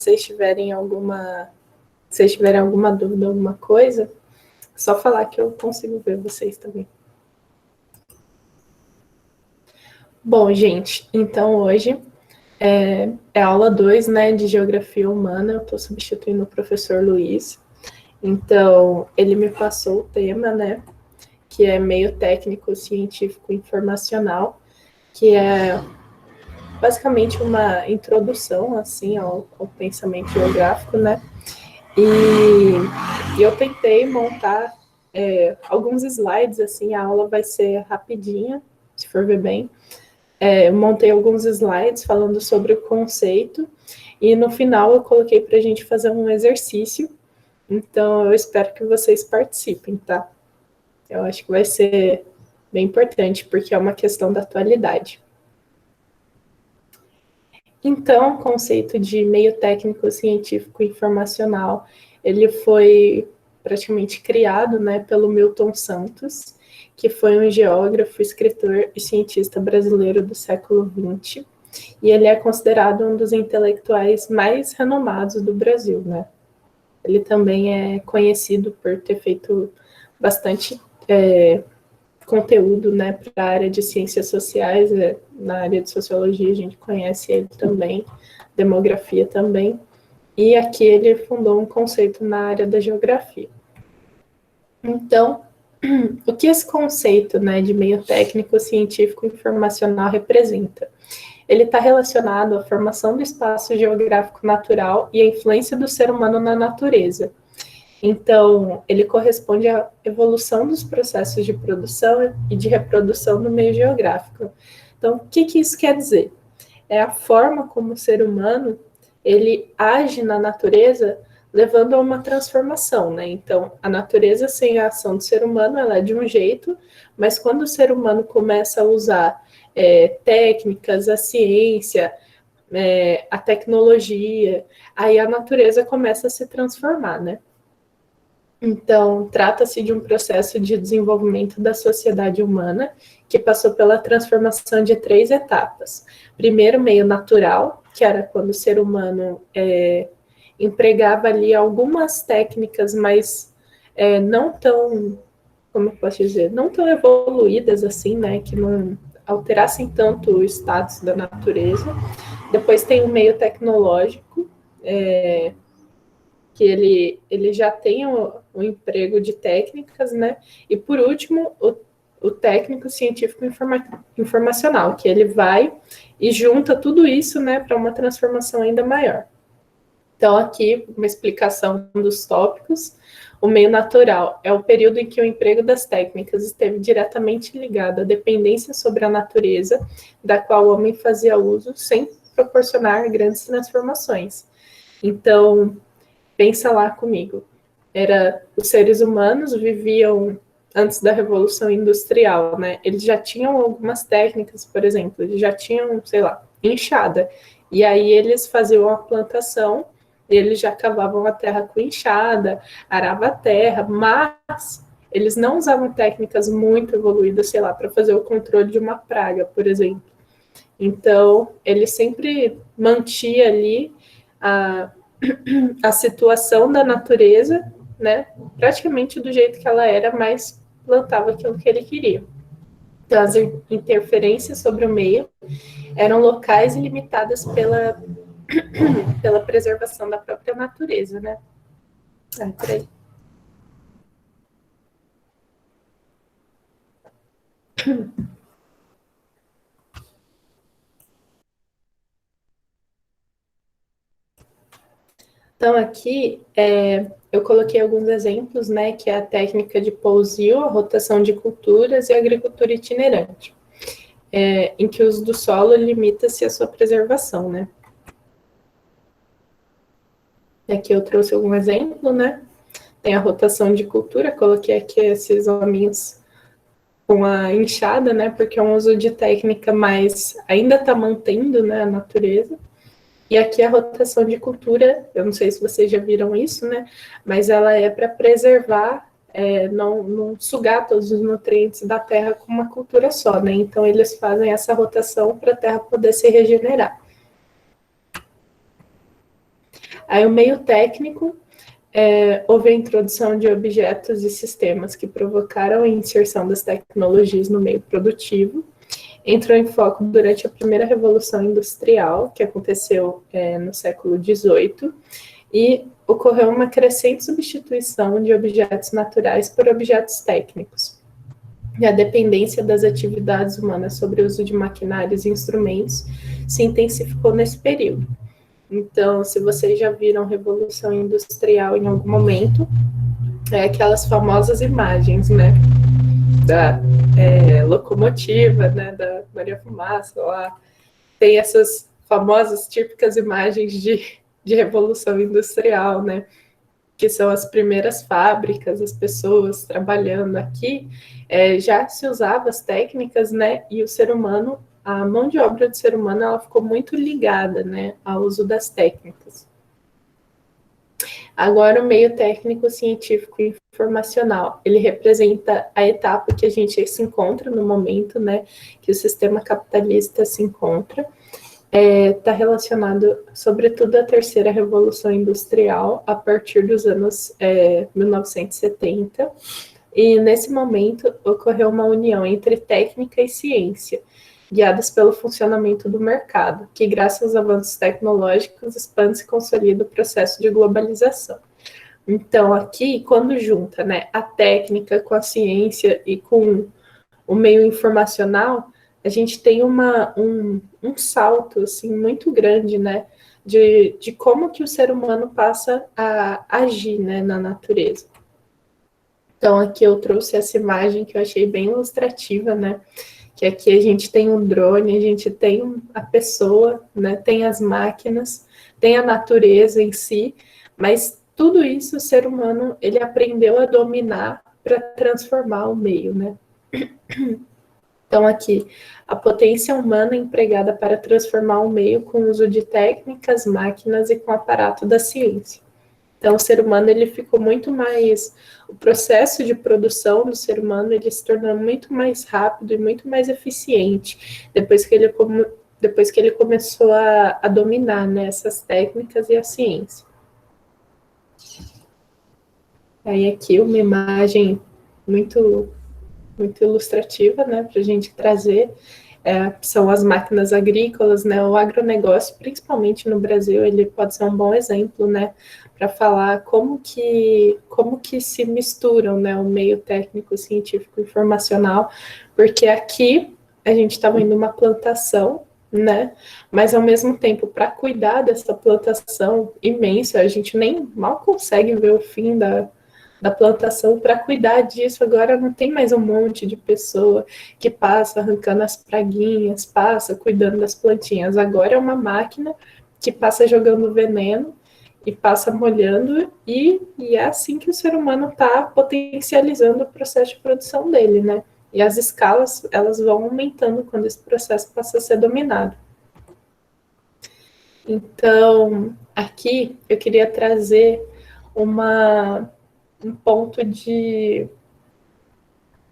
vocês tiverem alguma dúvida, alguma coisa, é só falar que eu consigo ver vocês também. Bom, gente, então hoje é a aula 2, né, de Geografia Humana. Eu estou substituindo o professor Luiz. Então, ele me passou o tema, né, que é meio técnico, científico, informacional, que é basicamente uma introdução, assim, ao pensamento geográfico, né, e eu tentei montar alguns slides, assim, a aula vai ser rapidinha, se for ver bem. Eu montei alguns slides falando sobre o conceito, e no final eu coloquei para a gente fazer um exercício, então eu espero que vocês participem, tá? Eu acho que vai ser bem importante, porque é uma questão da atualidade. Então, o conceito de meio técnico, científico e informacional, ele foi praticamente criado, né, pelo Milton Santos, que foi um geógrafo, escritor e cientista brasileiro do século XX, e ele é considerado um dos intelectuais mais renomados do Brasil, né? Ele também é conhecido por ter feito bastante conteúdo, né, para a área de ciências sociais, na área de sociologia a gente conhece ele também, demografia também, e aqui ele fundou um conceito na área da geografia. Então, o que esse conceito, né, de meio técnico, científico, informacional representa? Ele está relacionado à formação do espaço geográfico natural e à influência do ser humano na natureza. Então, ele corresponde à evolução dos processos de produção e de reprodução no meio geográfico. Então, o que isso quer dizer? É a forma como o ser humano ele age na natureza, levando a uma transformação, né? Então, a natureza sem a ação do ser humano, ela é de um jeito, mas quando o ser humano começa a usar técnicas, a ciência, a tecnologia, aí a natureza começa a se transformar, né? Então, trata-se de um processo de desenvolvimento da sociedade humana que passou pela transformação de 3 etapas. Primeiro, meio natural, que era quando o ser humano empregava ali algumas técnicas, mas não tão, como eu posso dizer, não tão evoluídas assim, né, que não alterassem tanto o status da natureza. Depois tem o meio tecnológico, que ele já tem o emprego de técnicas, né? E por último, o técnico científico informacional, que ele vai e junta tudo isso, né, para uma transformação ainda maior. Então, aqui, uma explicação dos tópicos. O meio natural é o período em que o emprego das técnicas esteve diretamente ligado à dependência sobre a natureza, da qual o homem fazia uso sem proporcionar grandes transformações. Então, pensa lá comigo. Os seres humanos viviam antes da Revolução Industrial, né? Eles já tinham algumas técnicas, por exemplo, eles já tinham, sei lá, enxada. E aí eles faziam a plantação, eles já cavavam a terra com enxada, arava a terra, mas eles não usavam técnicas muito evoluídas, sei lá, para fazer o controle de uma praga, por exemplo. Então, ele sempre mantinha ali a situação da natureza, né, praticamente do jeito que ela era, mas plantava aquilo que ele queria. Então, as interferências sobre o meio eram locais e limitadas pela preservação da própria natureza, né? Peraí. Então, aqui eu coloquei alguns exemplos, né, que é a técnica de pousio, a rotação de culturas e a agricultura itinerante, em que o uso do solo limita-se à sua preservação, né. Aqui eu trouxe algum exemplo, né, tem a rotação de cultura, coloquei aqui esses hominhos com a enxada, né, porque é um uso de técnica, mas ainda está mantendo, né, a natureza. E aqui a rotação de cultura, eu não sei se vocês já viram isso, né? Mas ela é para preservar, não sugar todos os nutrientes da terra com uma cultura só, né? Então eles fazem essa rotação para a terra poder se regenerar. Aí o meio técnico, houve a introdução de objetos e sistemas que provocaram a inserção das tecnologias no meio produtivo. Entrou em foco durante a primeira Revolução Industrial, que aconteceu no século XVIII, e ocorreu uma crescente substituição de objetos naturais por objetos técnicos. E a dependência das atividades humanas sobre o uso de maquinários e instrumentos se intensificou nesse período. Então, se vocês já viram Revolução Industrial em algum momento, aquelas famosas imagens, né, da locomotiva, né, da Maria Fumaça, lá tem essas famosas, típicas imagens de Revolução Industrial, né, que são as primeiras fábricas, as pessoas trabalhando aqui, já se usava as técnicas, né, e o ser humano, a mão de obra do ser humano, ela ficou muito ligada, né, ao uso das técnicas. Agora, o meio técnico, científico e informacional, ele representa a etapa que a gente se encontra no momento, né, que o sistema capitalista se encontra. Está relacionado, sobretudo, à terceira Revolução Industrial, a partir dos anos 1970, e nesse momento ocorreu uma união entre técnica e ciência, guiadas pelo funcionamento do mercado, que, graças aos avanços tecnológicos, expande e consolida o processo de globalização. Então, aqui, quando junta, né, a técnica com a ciência e com o meio informacional, a gente tem um salto assim, muito grande, né, de como que o ser humano passa a agir, né, na natureza. Então, aqui eu trouxe essa imagem que eu achei bem ilustrativa, né, que aqui a gente tem um drone, a gente tem a pessoa, né, tem as máquinas, tem a natureza em si, mas tudo isso o ser humano, ele aprendeu a dominar para transformar o meio, né. Então, aqui, a potência humana empregada para transformar o meio com o uso de técnicas, máquinas e com o aparato da ciência. Então, o ser humano, ele ficou muito mais... O processo de produção do ser humano, ele se tornou muito mais rápido e muito mais eficiente, depois que ele começou a dominar, né, essas técnicas e a ciência. Aí, aqui, uma imagem muito ilustrativa, né, para a gente trazer, são as máquinas agrícolas, né, o agronegócio, principalmente no Brasil, ele pode ser um bom exemplo, né, para falar como que se misturam, né, o meio técnico, científico e informacional, porque aqui a gente está vendo uma plantação, né, mas ao mesmo tempo, para cuidar dessa plantação imensa, a gente nem mal consegue ver o fim da plantação. Para cuidar disso, agora não tem mais um monte de pessoa que passa arrancando as praguinhas, passa cuidando das plantinhas. Agora é uma máquina que passa jogando veneno e passa molhando, e é assim que o ser humano está potencializando o processo de produção dele, né? E as escalas, elas vão aumentando quando esse processo passa a ser dominado. Então, aqui eu queria trazer um ponto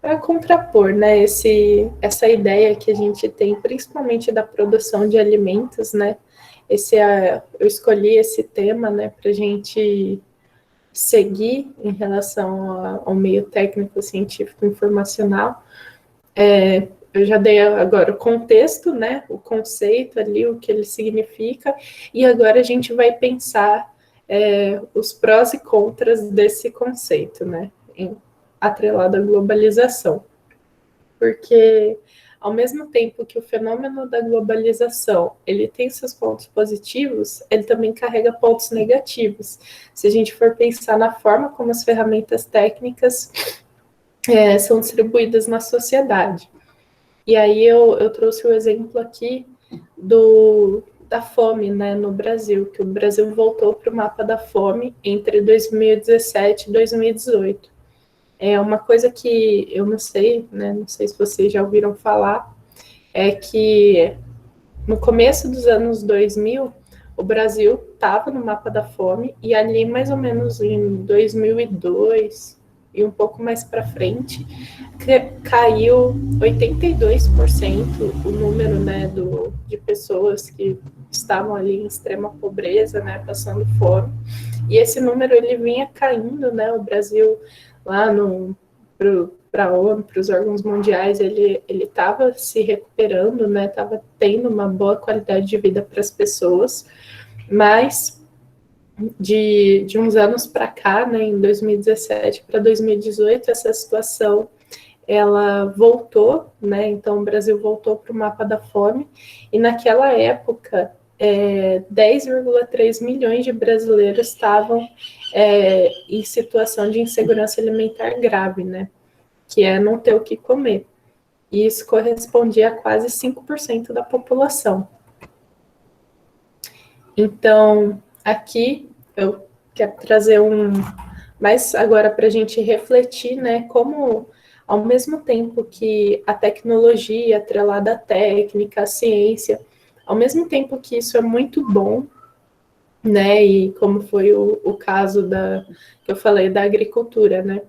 para contrapor, né, essa ideia que a gente tem, principalmente da produção de alimentos, né, eu escolhi esse tema, né, para a gente seguir em relação ao meio técnico, científico, informacional. Eu já dei agora o contexto, né, o conceito ali, o que ele significa, e agora a gente vai pensar os prós e contras desse conceito, né, atrelado à globalização. Porque, ao mesmo tempo que o fenômeno da globalização, ele tem seus pontos positivos, ele também carrega pontos negativos. Se a gente for pensar na forma como as ferramentas técnicas são distribuídas na sociedade. E aí eu trouxe o exemplo aqui da fome, né, no Brasil, que o Brasil voltou para o mapa da fome entre 2017 e 2018. É uma coisa que eu não sei, né, não sei se vocês já ouviram falar, é que no começo dos anos 2000, o Brasil estava no mapa da fome, e ali mais ou menos em 2002, e um pouco mais para frente, caiu 82% o número, né, de pessoas que estavam ali em extrema pobreza, né, passando fome. E esse número ele vinha caindo, né? O Brasil lá para a ONU, para os órgãos mundiais, ele estava se recuperando, né? Estava tendo uma boa qualidade de vida para as pessoas, mas de uns anos para cá, né? Em 2017 para 2018, essa situação ela voltou, né? Então o Brasil voltou para o mapa da fome, e naquela época 10,3 milhões de brasileiros estavam em situação de insegurança alimentar grave, né? Que é não ter o que comer. E isso correspondia a quase 5% da população. Então, aqui eu quero trazer mais agora para a gente refletir, né? Como, ao mesmo tempo que a tecnologia atrelada à técnica, à ciência, ao mesmo tempo que isso é muito bom, né? E como foi o caso que eu falei da agricultura, né?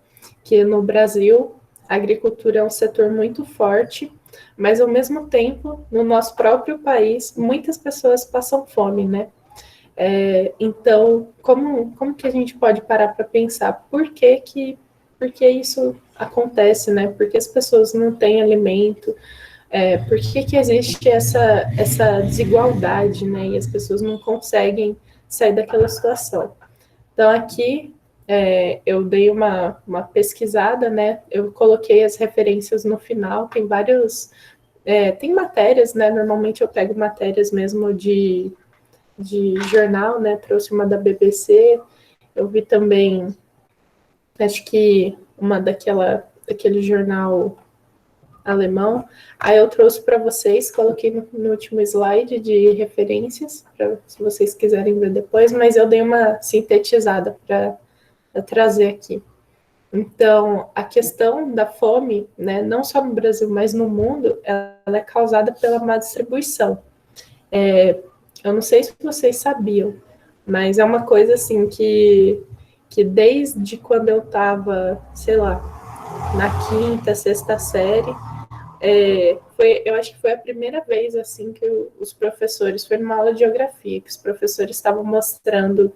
Que no Brasil a agricultura é um setor muito forte, mas ao mesmo tempo, no nosso próprio país, muitas pessoas passam fome, né? Então, como que a gente pode parar para pensar por que isso acontece, né? Por que as pessoas não têm alimento? Por que existe essa desigualdade, né? E as pessoas não conseguem sair daquela situação. Então, aqui eu dei uma pesquisada, né? Eu coloquei as referências no final, tem vários. Tem matérias, né? Normalmente eu pego matérias mesmo de jornal, né? Trouxe uma da BBC, eu vi também, acho que uma daquele jornal alemão. Aí eu trouxe para vocês, coloquei no último slide de referências, se vocês quiserem ver depois, mas eu dei uma sintetizada para trazer aqui. Então, a questão da fome, né, não só no Brasil, mas no mundo, ela é causada pela má distribuição. Eu não sei se vocês sabiam, mas é uma coisa assim que desde quando eu estava, sei lá, na quinta, sexta série, eu acho que foi a primeira vez assim que os professores, foi numa aula de geografia, que os professores estavam mostrando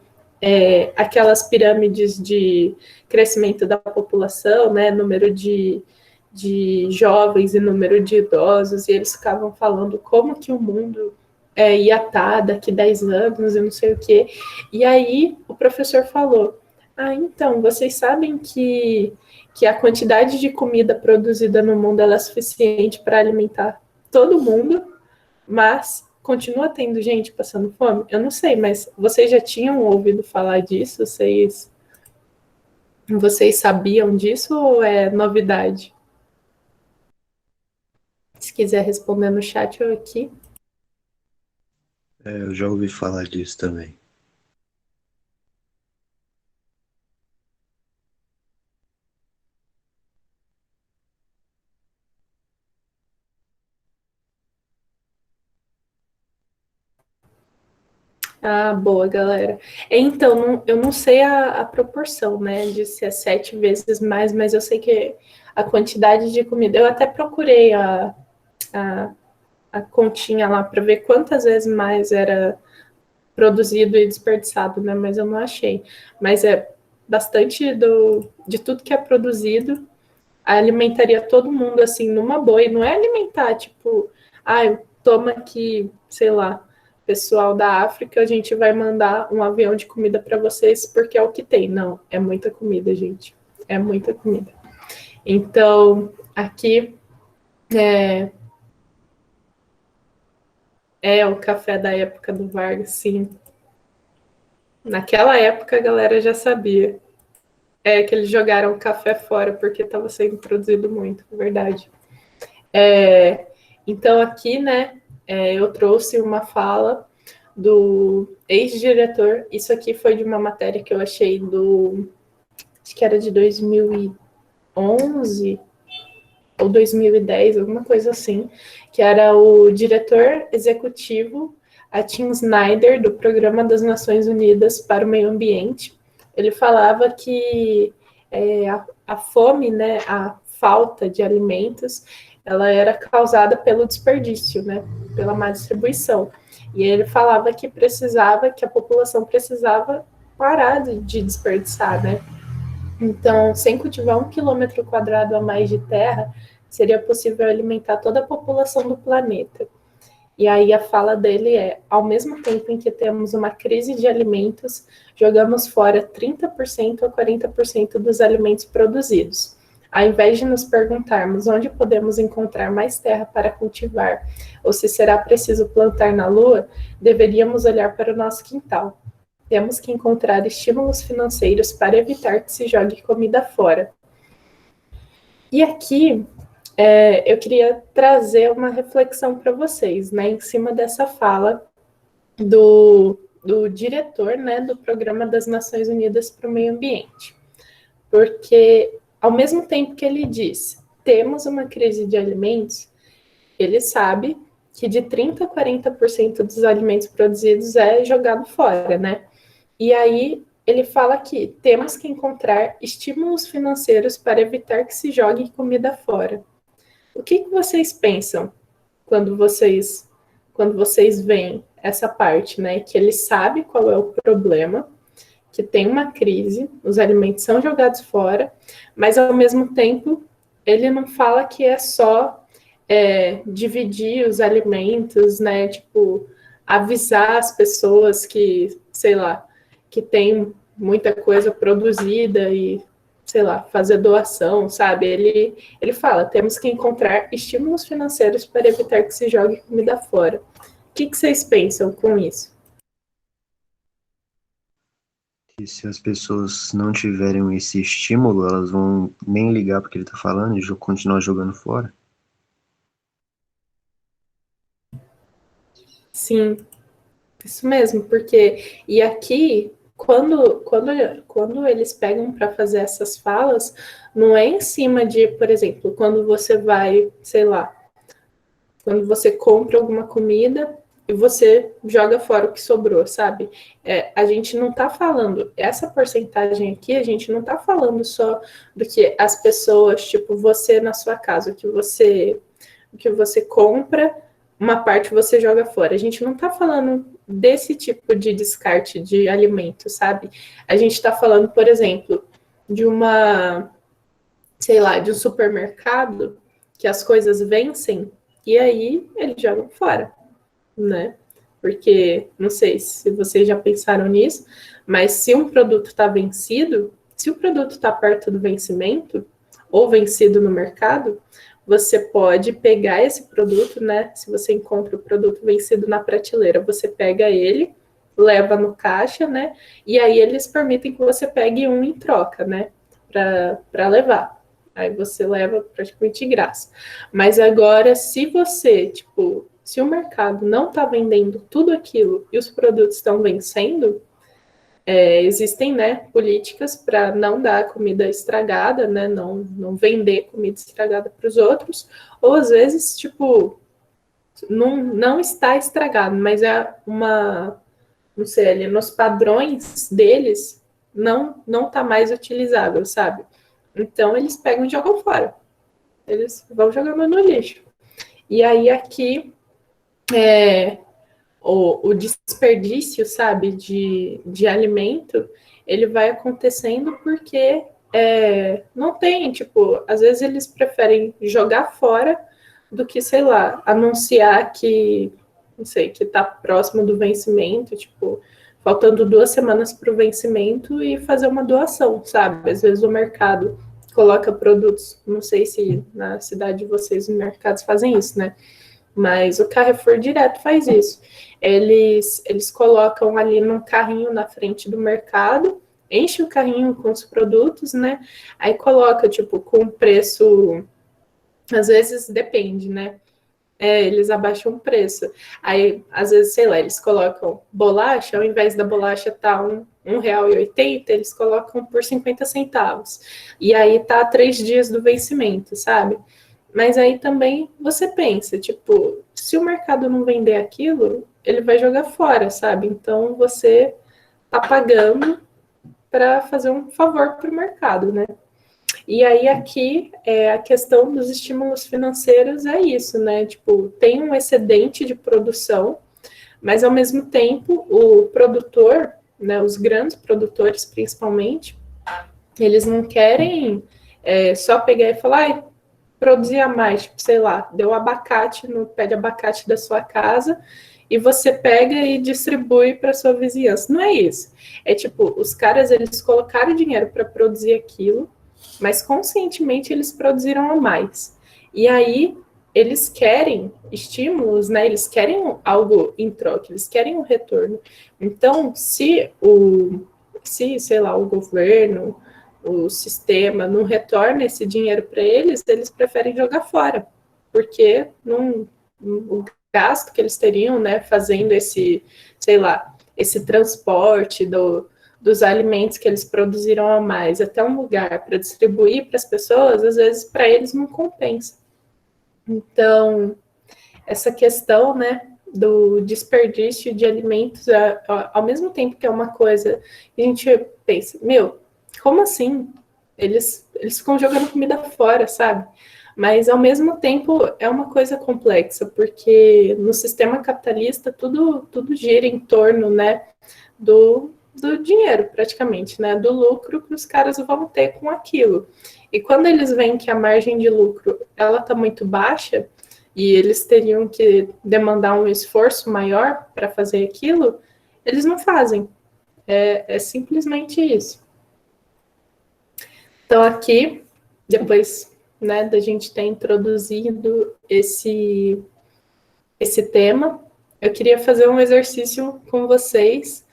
aquelas pirâmides de crescimento da população, né, número de jovens e número de idosos, e eles ficavam falando como que o mundo ia estar daqui 10 anos, eu não sei o quê. E aí o professor falou, então, vocês sabem que a quantidade de comida produzida no mundo ela é suficiente para alimentar todo mundo, mas continua tendo gente passando fome? Eu não sei, mas vocês já tinham ouvido falar disso? Vocês sabiam disso ou é novidade? Se quiser responder no chat, eu aqui. Eu já ouvi falar disso também. Ah, boa, galera. Então, eu não sei a proporção, né, de se é 7 vezes mais, mas eu sei que a quantidade de comida. Eu até procurei a, a continha lá para ver quantas vezes mais era produzido e desperdiçado, né, mas eu não achei. Mas é bastante de tudo que é produzido, alimentaria todo mundo assim numa boa, e não é alimentar tipo, toma aqui, sei lá, pessoal da África, a gente vai mandar um avião de comida para vocês porque é o que tem. Não, é muita comida, gente. É muita comida. Então, aqui é o café da época do Vargas, sim. Naquela época a galera já sabia. Que eles jogaram o café fora porque estava sendo produzido muito, é verdade. Então, aqui, né, eu trouxe uma fala do ex-diretor. Isso aqui foi de uma matéria que eu achei acho que era de 2011 ou 2010, alguma coisa assim, que era o diretor executivo, a Tim Snyder, do Programa das Nações Unidas para o Meio Ambiente. Ele falava que a fome, né, a falta de alimentos, ela era causada pelo desperdício, né, pela má distribuição. E ele falava que que a população precisava parar de desperdiçar, né? Então, sem cultivar 1 quilômetro quadrado a mais de terra, seria possível alimentar toda a população do planeta. E aí a fala dele é: ao mesmo tempo em que temos uma crise de alimentos, jogamos fora 30% a 40% dos alimentos produzidos. Ao invés de nos perguntarmos onde podemos encontrar mais terra para cultivar, ou se será preciso plantar na Lua, deveríamos olhar para o nosso quintal. Temos que encontrar estímulos financeiros para evitar que se jogue comida fora. E aqui eu queria trazer uma reflexão para vocês, né, em cima dessa fala do diretor, né, do Programa das Nações Unidas para o Meio Ambiente. Porque, ao mesmo tempo que ele diz, temos uma crise de alimentos, ele sabe que de 30% a 40% dos alimentos produzidos é jogado fora, né? E aí ele fala que temos que encontrar estímulos financeiros para evitar que se jogue comida fora. O que vocês pensam quando vocês veem essa parte, né? Que ele sabe qual é o problema, que tem uma crise, os alimentos são jogados fora, mas ao mesmo tempo ele não fala que é só dividir os alimentos, né? Tipo, avisar as pessoas que, sei lá, que tem muita coisa produzida e, sei lá, fazer doação, sabe? Ele fala, temos que encontrar estímulos financeiros para evitar que se jogue comida fora. O que vocês pensam com isso? E se as pessoas não tiverem esse estímulo, elas vão nem ligar porque ele tá falando e continuar jogando fora? Sim, isso mesmo, porque e aqui quando eles pegam para fazer essas falas, não é em cima de, por exemplo, quando você vai, sei lá, quando você compra alguma comida e você joga fora o que sobrou, sabe? A gente não está falando, essa porcentagem aqui, a gente não está falando só do que as pessoas, tipo, você na sua casa, o que você compra, uma parte você joga fora. A gente não está falando desse tipo de descarte de alimento, sabe? A gente está falando, por exemplo, de sei lá, de um supermercado que as coisas vencem e aí eles jogam fora, né? Porque, não sei se vocês já pensaram nisso, mas se um produto está vencido, se o produto está perto do vencimento, ou vencido no mercado, você pode pegar esse produto, né? Se você encontra o produto vencido na prateleira, você pega ele, leva no caixa, né? E aí eles permitem que você pegue um em troca, né? Para levar. Aí você leva praticamente de graça. Mas agora, se você, tipo, se o mercado não está vendendo tudo aquilo e os produtos estão vencendo, existem, né, políticas para não dar comida estragada, né, não vender comida estragada para os outros, ou às vezes, tipo, não está estragado, mas não sei, ali nos padrões deles, não está mais utilizável, sabe? Então, eles pegam e jogam fora. Eles vão jogando no lixo. E aí, aqui, o desperdício, sabe, de alimento, ele vai acontecendo porque não tem, tipo, às vezes eles preferem jogar fora do que, sei lá, anunciar que, não sei, que tá próximo do vencimento, tipo, faltando 2 semanas para o vencimento e fazer uma doação, sabe? Às vezes o mercado coloca produtos, não sei se na cidade de vocês os mercados fazem isso, né? Mas o Carrefour direto faz isso. Eles colocam ali num carrinho na frente do mercado, enche o carrinho com os produtos, né? Aí coloca, tipo, com preço, às vezes depende, né? Eles abaixam o preço. Aí, às vezes, sei lá, eles colocam bolacha, ao invés da bolacha tá R$ 1,80, eles colocam por 50 centavos. E aí tá a 3 dias do vencimento, sabe? Mas aí também você pensa, tipo, se o mercado não vender aquilo, ele vai jogar fora, sabe? Então você tá pagando para fazer um favor para o mercado, né? E aí aqui a questão dos estímulos financeiros é isso, né? Tipo, tem um excedente de produção, mas ao mesmo tempo o produtor, né, os grandes produtores principalmente, eles não querem só pegar e falar, ah, produzir a mais, tipo, sei lá, deu abacate no pé de abacate da sua casa e você pega e distribui para sua vizinhança. Não é isso. É tipo, os caras, eles colocaram dinheiro para produzir aquilo, mas conscientemente eles produziram a mais. E aí eles querem estímulos, né? Eles querem algo em troca, eles querem um retorno. Então, se sei lá, o governo, o sistema não retorna esse dinheiro para eles, eles preferem jogar fora, porque o gasto que eles teriam, né, fazendo esse, sei lá, esse transporte dos alimentos que eles produziram a mais até um lugar para distribuir para as pessoas, às vezes para eles não compensa. Então, essa questão, né, do desperdício de alimentos, ao mesmo tempo que é uma coisa, a gente pensa, meu, como assim? Eles ficam jogando comida fora, sabe? Mas, ao mesmo tempo, é uma coisa complexa, porque no sistema capitalista tudo gira em torno, né, do dinheiro, praticamente, né, do lucro que os caras vão ter com aquilo. E quando eles veem que a margem de lucro ela está muito baixa, e eles teriam que demandar um esforço maior para fazer aquilo, eles não fazem. É simplesmente isso. Então, aqui, depois, né, da gente ter introduzido esse tema, eu queria fazer um exercício com vocês,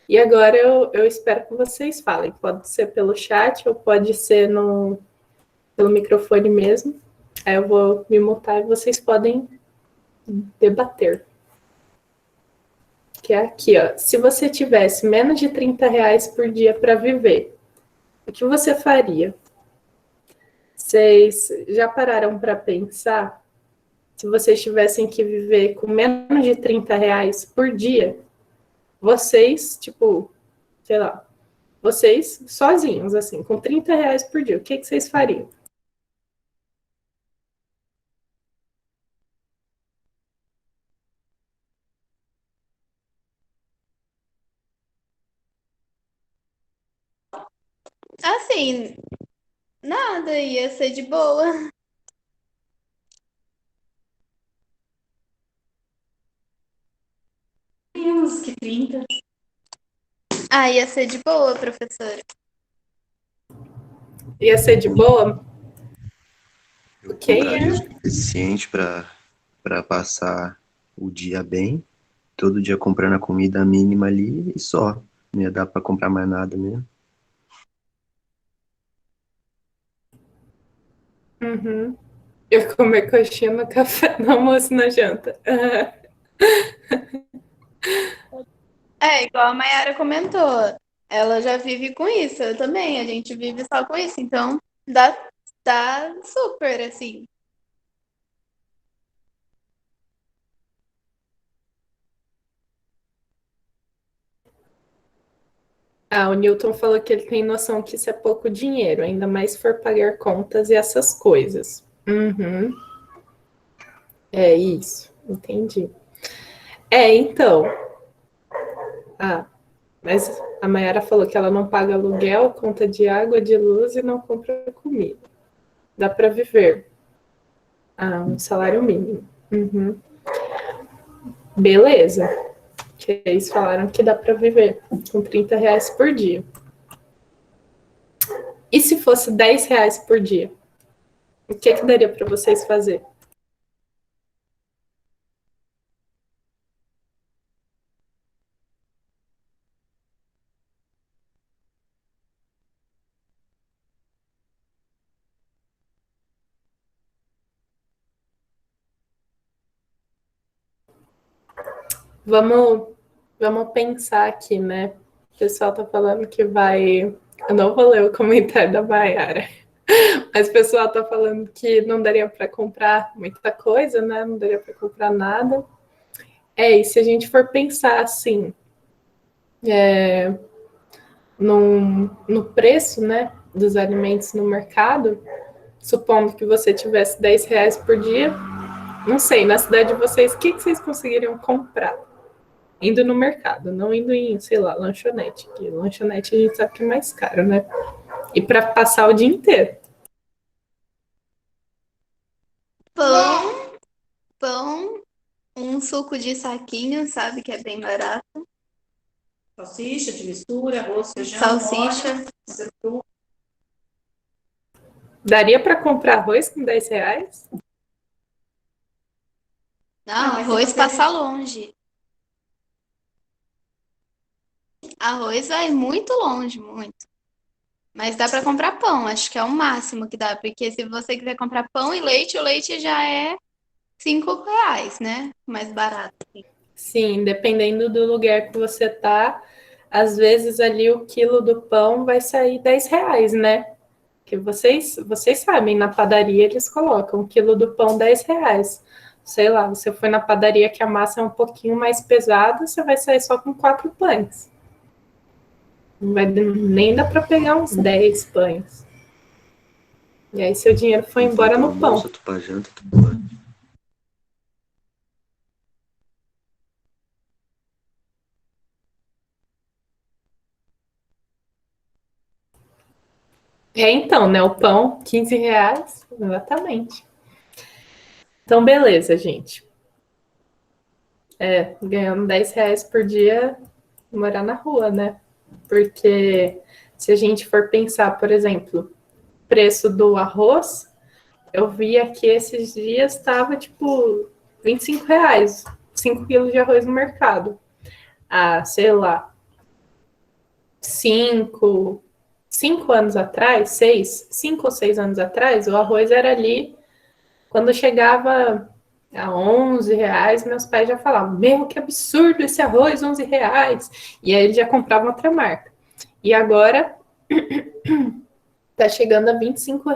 e agora eu espero que vocês falem. Pode ser pelo chat ou pode ser pelo microfone mesmo. Aí eu vou me mutar e vocês podem debater. Que é aqui, ó. Se você tivesse menos de R$ 30 por dia para viver, o que você faria? Vocês já pararam para pensar? Se vocês tivessem que viver com menos de R$ 30 por dia, vocês, tipo, sei lá, vocês sozinhos, assim, com R$ 30 por dia, o que vocês fariam? Assim, nada, ia ser de boa. Menos que 30. Ah, ia ser de boa, professora. Ia ser de boa? Eu Ok, compraria o suficiente para passar o dia bem, todo dia comprando a comida mínima ali e só. Não ia dar para comprar mais nada mesmo. Uhum. Eu comer coxinha no café, no almoço e na janta. É, igual a Mayara comentou, ela já vive com isso, eu também, a gente vive só com isso, então dá super, assim. Ah, o Newton falou que ele tem noção que isso é pouco dinheiro, ainda mais se for pagar contas e essas coisas. Uhum. É isso, entendi. Então. Ah, mas a Mayara falou que ela não paga aluguel, conta de água, de luz e não compra comida. Dá para viver. Ah, um salário mínimo. Uhum. Beleza. Que eles falaram que dá para viver com R$ 30 por dia. E se fosse R$ 10 por dia? O que daria para vocês fazer? Vamos, vamos pensar aqui, né? O pessoal tá falando que vai. Eu não vou ler o comentário da Mayara. Mas o pessoal tá falando que não daria para comprar muita coisa, né? Não daria para comprar nada. E se a gente for pensar assim, no preço, né, dos alimentos no mercado, supondo que você tivesse R$ 10 por dia, não sei, na cidade de vocês, o que vocês conseguiriam comprar? Indo no mercado, não indo em, sei lá, lanchonete. Que lanchonete a gente sabe que é mais caro, né? E para passar o dia inteiro. Pão, um suco de saquinho, sabe, que é bem barato. Salsicha de mistura, arroz, feijão, Salsicha. molho, Daria para comprar arroz com R$ 10? Não, mas arroz você- passa longe. Arroz vai muito longe, muito. Mas dá para comprar pão, acho que é o máximo que dá, porque se você quiser comprar pão e leite, o leite já é R$ 5, né? Mais barato. Sim, dependendo do lugar que você tá, às vezes ali o quilo do pão vai sair R$ 10, né? Que vocês sabem, na padaria eles colocam o quilo do pão R$ 10. Sei lá, você foi na padaria que a massa é um pouquinho mais pesada, você vai sair só com 4 pães. Não vai nem dar para pegar uns 10 pães. E aí seu dinheiro foi embora no pão. Almoço, pra janta, tu pode. É, então, né? O pão, R$ 15, exatamente. Então, beleza, gente. Ganhando R$ 10 por dia, morar na rua, né? Porque se a gente for pensar, por exemplo, preço do arroz, eu vi aqui esses dias estava tipo R$ 25, 5 quilos de arroz no mercado. Ah, sei lá, 5 anos atrás, 5 ou 6 anos atrás, o arroz era ali, quando chegava a R$ 11, meus pais já falavam, meu, que absurdo esse arroz, R$ 11. E aí eles já compravam outra marca. E agora tá chegando a R$ 25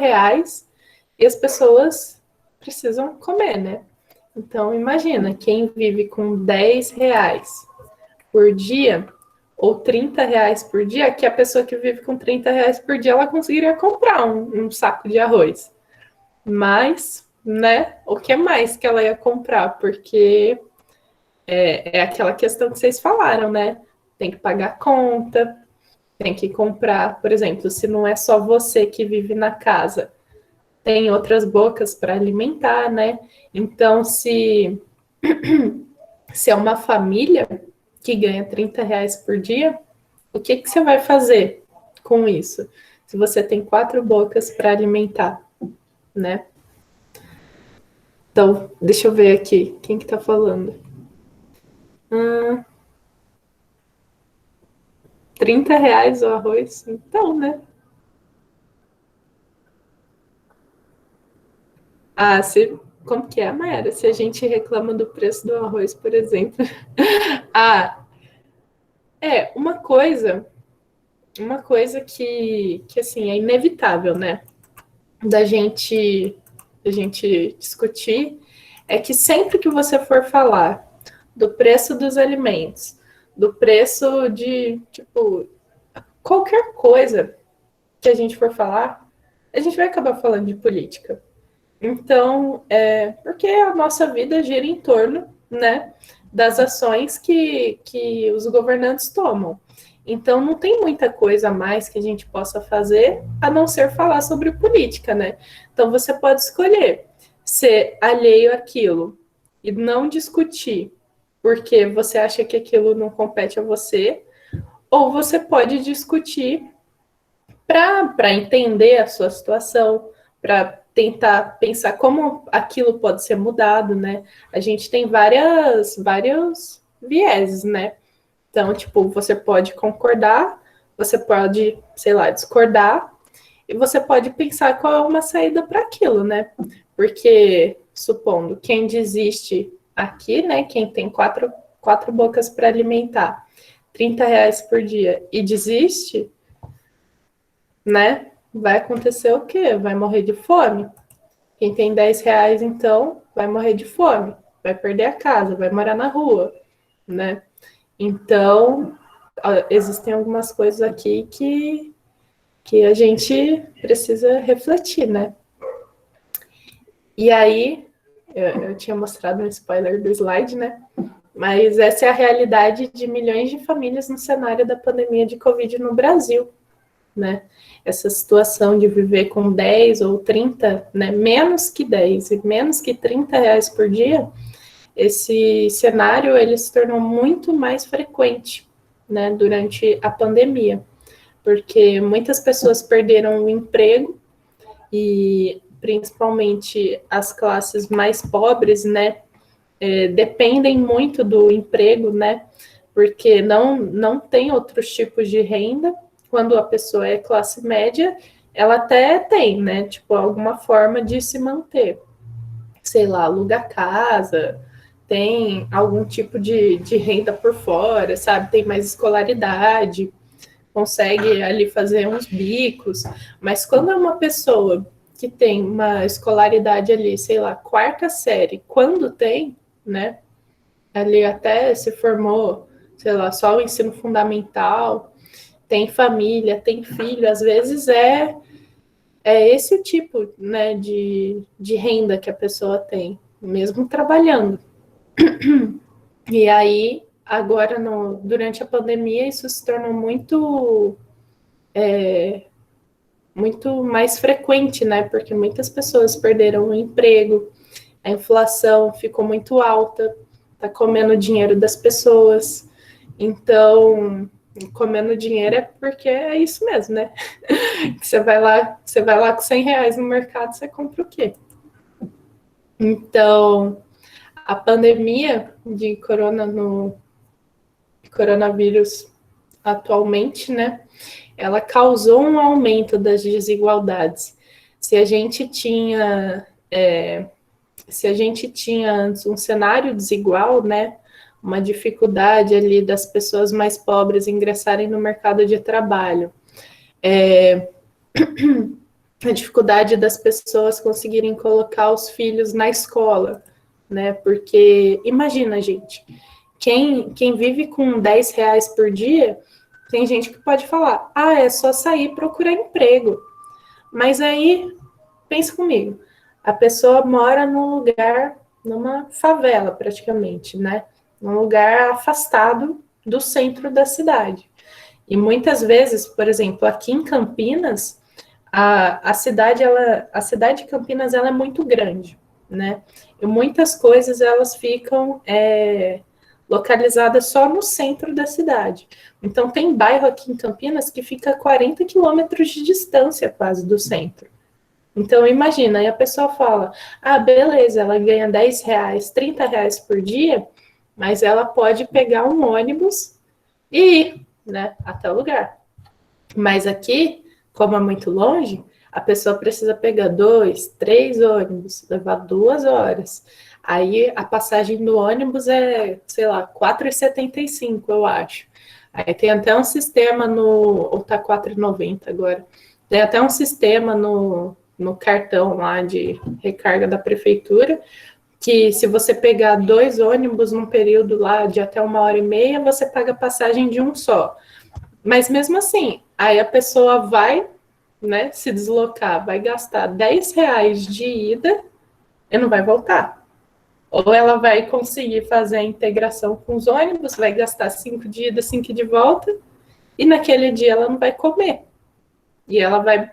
e as pessoas precisam comer, né? Então imagina, quem vive com R$ 10 por dia ou R$ 30 por dia, que a pessoa que vive com R$ 30 por dia, ela conseguiria comprar um saco de arroz. Mas, né, o que mais que ela ia comprar? Porque é aquela questão que vocês falaram, né? Tem que pagar conta, tem que comprar, por exemplo, se não é só você que vive na casa, tem outras bocas para alimentar, né? Então, se é uma família que ganha R$ 30 por dia, o que você vai fazer com isso? Se você tem 4 bocas para alimentar, né? Então, deixa eu ver aqui, quem que tá falando? 30 reais o arroz? Então, né? Ah, como que é, Mayara? Se a gente reclama do preço do arroz, por exemplo. Ah, uma coisa que assim, é inevitável, né? Da gente discutir é que sempre que você for falar do preço dos alimentos, do preço de, tipo, qualquer coisa que a gente for falar, a gente vai acabar falando de política. Então, porque a nossa vida gira em torno, né, das ações que os governantes tomam. Então, não tem muita coisa a mais que a gente possa fazer a não ser falar sobre política, né? Então, você pode escolher ser alheio àquilo e não discutir porque você acha que aquilo não compete a você, ou você pode discutir para entender a sua situação, para tentar pensar como aquilo pode ser mudado, né? A gente tem vários vieses, né? Então, tipo, você pode concordar, você pode, sei lá, discordar, e você pode pensar qual é uma saída para aquilo, né? Porque, supondo, quem desiste aqui, né? Quem tem quatro bocas para alimentar, R$ 30 por dia e desiste, né? Vai acontecer o quê? Vai morrer de fome. Quem tem R$ 10, então, vai morrer de fome, vai perder a casa, vai morar na rua, né? Então, existem algumas coisas aqui que a gente precisa refletir, né? E aí, eu tinha mostrado um spoiler do slide, né? Mas essa é a realidade de milhões de famílias no cenário da pandemia de Covid no Brasil, né? Essa situação de viver com 10 ou 30, né? Menos que 10 e menos que 30 reais por dia, esse cenário ele se tornou muito mais frequente, né? Durante a pandemia, porque muitas pessoas perderam o emprego e principalmente as classes mais pobres, né? Dependem muito do emprego, né? Porque não tem outros tipos de renda. Quando a pessoa é classe média, ela até tem, né? Tipo, alguma forma de se manter. Sei lá, aluga casa, tem algum tipo de renda por fora, sabe? Tem mais escolaridade, consegue ali fazer uns bicos. Mas quando é uma pessoa que tem uma escolaridade ali, sei lá, quarta série, quando tem, né? Ali até se formou, sei lá, só o ensino fundamental, tem família, tem filho, às vezes esse o tipo, né, de renda que a pessoa tem, mesmo trabalhando. E aí, agora, durante a pandemia, isso se tornou muito mais frequente, né, porque muitas pessoas perderam o emprego, a inflação ficou muito alta, tá comendo dinheiro das pessoas. Então, comendo dinheiro é porque é isso mesmo, né? Você vai lá com 100 reais no mercado, você compra o quê? Então, a pandemia de coronavírus atualmente, né? Ela causou um aumento das desigualdades. Se a gente tinha antes um cenário desigual, né, uma dificuldade ali das pessoas mais pobres ingressarem no mercado de trabalho, a dificuldade das pessoas conseguirem colocar os filhos na escola, né, porque imagina, gente, quem vive com 10 reais por dia, tem gente que pode falar, é só sair procurar emprego, mas aí, pensa comigo, a pessoa mora num lugar, numa favela praticamente, né? Num lugar afastado do centro da cidade. E muitas vezes, por exemplo, aqui em Campinas, a cidade de Campinas ela é muito grande, né? E muitas coisas elas ficam localizadas só no centro da cidade. Então tem bairro aqui em Campinas que fica a 40 quilômetros de distância quase do centro. Então, imagina, aí a pessoa fala, beleza, ela ganha 10 reais, 30 reais por dia, mas ela pode pegar um ônibus e ir, né, até o lugar. Mas aqui, como é muito longe, a pessoa precisa pegar 2, 3 ônibus, levar 2 horas. Aí a passagem do ônibus é, sei lá, R$ 4,75, eu acho. Aí tem até um sistema ou tá R$ 4,90 agora. Tem até um sistema no cartão lá de recarga da prefeitura, que se você pegar 2 ônibus num período lá de até 1h30, você paga a passagem de um só. Mas mesmo assim, aí a pessoa vai, né, se deslocar, vai gastar 10 reais de ida e não vai voltar. Ou ela vai conseguir fazer a integração com os ônibus, vai gastar 5 de ida, 5 de volta, e naquele dia ela não vai comer. E ela vai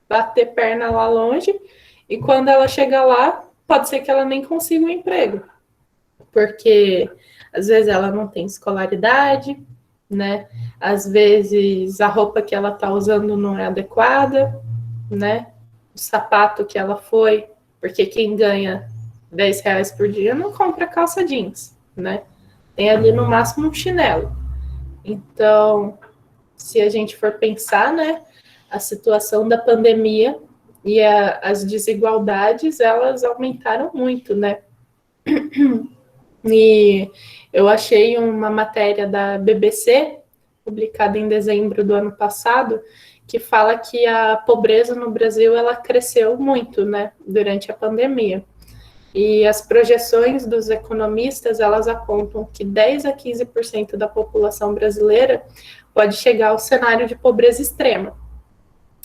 bater perna lá longe, e quando ela chegar lá, pode ser que ela nem consiga um emprego, porque às vezes ela não tem escolaridade, né? Às vezes a roupa que ela está usando não é adequada, né? O sapato que ela foi, porque quem ganha 10 reais por dia não compra calça jeans, né? Tem ali no máximo um chinelo. Então, se a gente for pensar, né, a situação da pandemia e as desigualdades, elas aumentaram muito, né? E eu achei uma matéria da BBC, publicada em dezembro do ano passado, que fala que a pobreza no Brasil, ela cresceu muito, né, durante a pandemia. E as projeções dos economistas, elas apontam que 10 a 15% da população brasileira pode chegar ao cenário de pobreza extrema.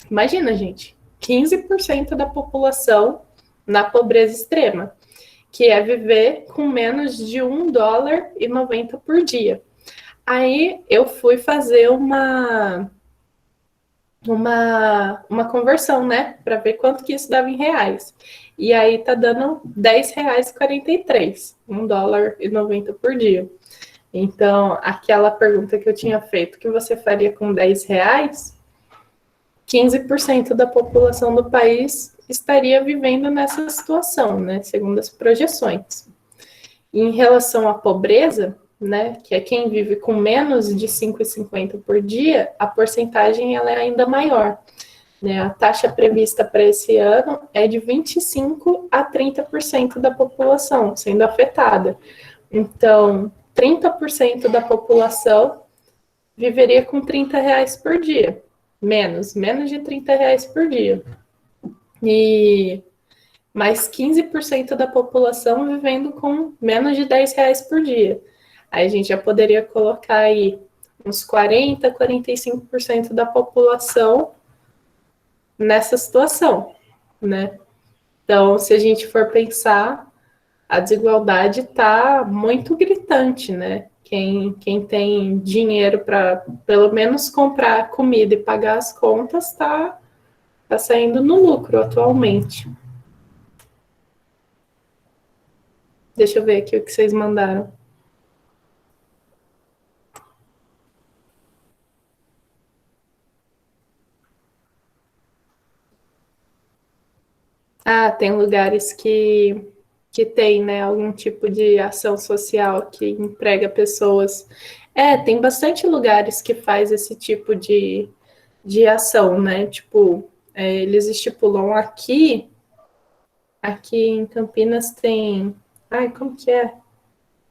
Imagina, gente, 15% da população na pobreza extrema, que é viver com menos de $1,90 por dia. Aí eu fui fazer uma conversão, né, para ver quanto que isso dava em reais. E aí tá dando R$10,43, $1,90 por dia. Então, aquela pergunta que eu tinha feito, que você faria com R$10, 15% da população do país estaria vivendo nessa situação, né, segundo as projeções. Em relação à pobreza, né, que é quem vive com menos de R$5,50 por dia, a porcentagem ela é ainda maior. Né? A taxa prevista para esse ano é de 25% a 30% da população sendo afetada. Então, 30% da população viveria com R$30 por dia, menos de R$30 por dia. E mais 15% da população vivendo com menos de R$10 por dia. Aí a gente já poderia colocar aí uns 40%, 45% da população nessa situação, né? Então, se a gente for pensar, a desigualdade está muito gritante, né? Quem tem dinheiro para, pelo menos, comprar comida e pagar as contas, está saindo no lucro atualmente. Deixa eu ver aqui o que vocês mandaram. Ah, tem lugares que tem, né, algum tipo de ação social que emprega pessoas. Tem bastante lugares que faz esse tipo de ação, né? Tipo, eles estipulam aqui em Campinas tem... Ai, como que é?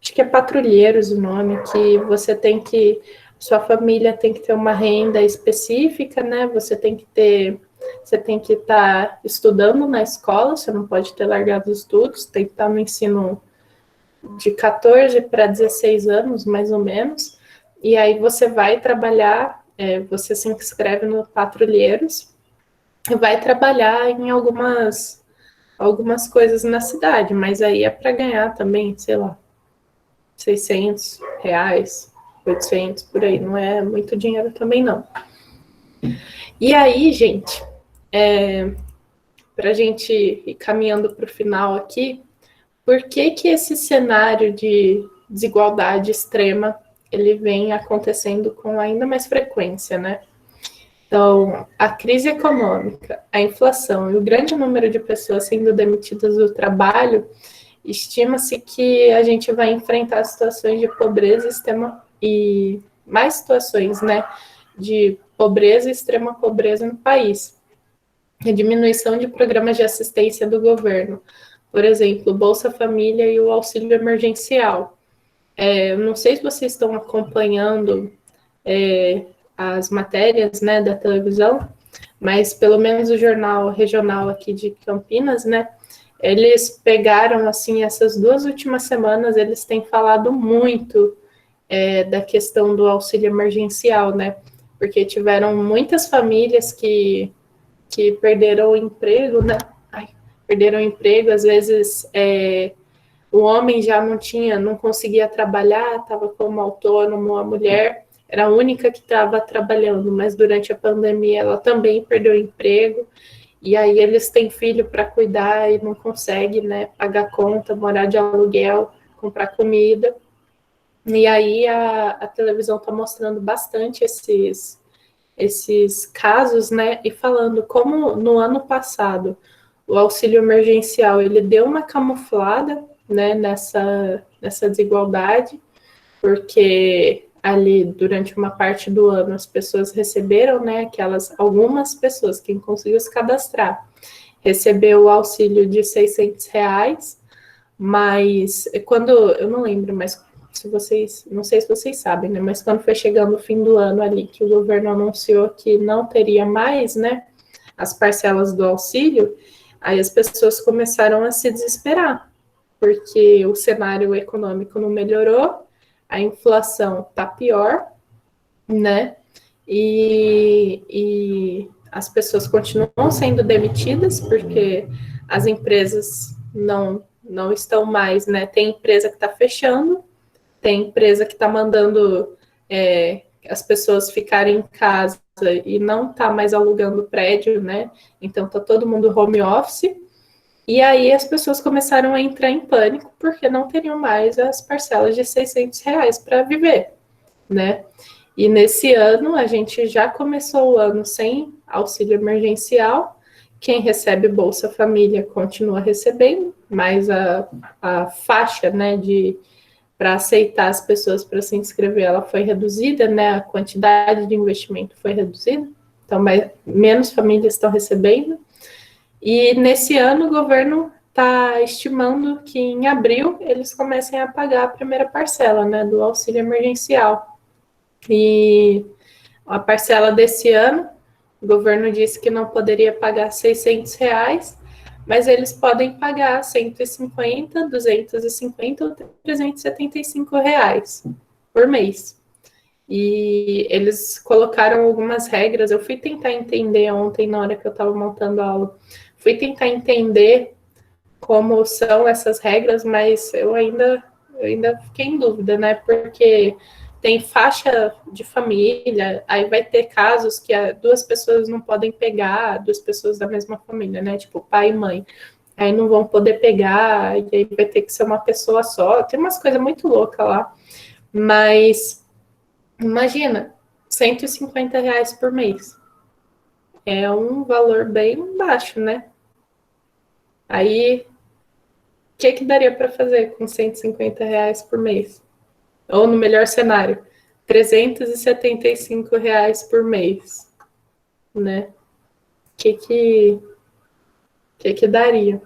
Acho que é Patrulheiros o nome, que você tem que... Sua família tem que ter uma renda específica, né? Você tem que estar estudando na escola, você não pode ter largado os estudos, tem que estar no ensino de 14 para 16 anos, mais ou menos, e aí você vai trabalhar, você se inscreve no Patrulheiros, e vai trabalhar em algumas coisas na cidade, mas aí é para ganhar também, sei lá, R$600, 800, por aí, não é muito dinheiro também não. E aí, gente, para a gente ir caminhando para o final aqui, por que esse cenário de desigualdade extrema ele vem acontecendo com ainda mais frequência, né? Então, a crise econômica, a inflação e o grande número de pessoas sendo demitidas do trabalho, estima-se que a gente vai enfrentar situações de pobreza extrema e mais situações, né, de pobreza e extrema pobreza no país. A diminuição de programas de assistência do governo, por exemplo, Bolsa Família e o auxílio emergencial. Eu não sei se vocês estão acompanhando as matérias, né, da televisão, mas pelo menos o jornal regional aqui de Campinas, né, eles pegaram, assim, essas 2 últimas semanas, eles têm falado muito da questão do auxílio emergencial, né, porque tiveram muitas famílias que perderam o emprego, né, perderam o emprego, às vezes o homem já não conseguia trabalhar, estava como autônomo, a mulher era a única que estava trabalhando, mas durante a pandemia ela também perdeu o emprego, e aí eles têm filho para cuidar e não conseguem, né, pagar conta, morar de aluguel, comprar comida, e aí a televisão está mostrando bastante esses casos, né, e falando como no ano passado o auxílio emergencial ele deu uma camuflada, né, nessa desigualdade, porque ali durante uma parte do ano as pessoas receberam, né, algumas pessoas, quem conseguiu se cadastrar, recebeu o auxílio de R$600, mas quando, eu não lembro, mas não sei se vocês sabem, né, mas quando foi chegando o fim do ano ali, que o governo anunciou que não teria mais, né, as parcelas do auxílio, aí as pessoas começaram a se desesperar, porque o cenário econômico não melhorou, a inflação está pior, né? E as pessoas continuam sendo demitidas porque as empresas não estão mais, né? Tem empresa que está fechando, tem empresa que está mandando as pessoas ficarem em casa e não está mais alugando prédio, né? Então está todo mundo home office. E aí as pessoas começaram a entrar em pânico porque não teriam mais as parcelas de R$ 600 para viver, né? E nesse ano a gente já começou o ano sem auxílio emergencial. Quem recebe Bolsa Família continua recebendo, mas a faixa, né, para aceitar as pessoas para se inscrever, ela foi reduzida, né? A quantidade de investimento foi reduzida, então menos famílias estão recebendo. E nesse ano o governo está estimando que em abril eles comecem a pagar a primeira parcela, né, do auxílio emergencial. E a parcela desse ano, o governo disse que não poderia pagar R$ 600, mas eles podem pagar 150, 250 ou R$ 375 por mês. E eles colocaram algumas regras. Eu fui tentar entender ontem, na hora que eu estava montando a aula, fui tentar entender como são essas regras, mas eu ainda fiquei em dúvida, né? Porque tem faixa de família, aí vai ter casos que duas pessoas não podem pegar, duas pessoas da mesma família, né? Tipo pai e mãe. Aí não vão poder pegar, e aí vai ter que ser uma pessoa só. Tem umas coisas muito loucas lá. Mas imagina, R$ 150 por mês. É um valor bem baixo, né? Aí, o que daria para fazer com R$ 150 por mês? Ou, no melhor cenário, R$ 375 por mês, né? O que daria?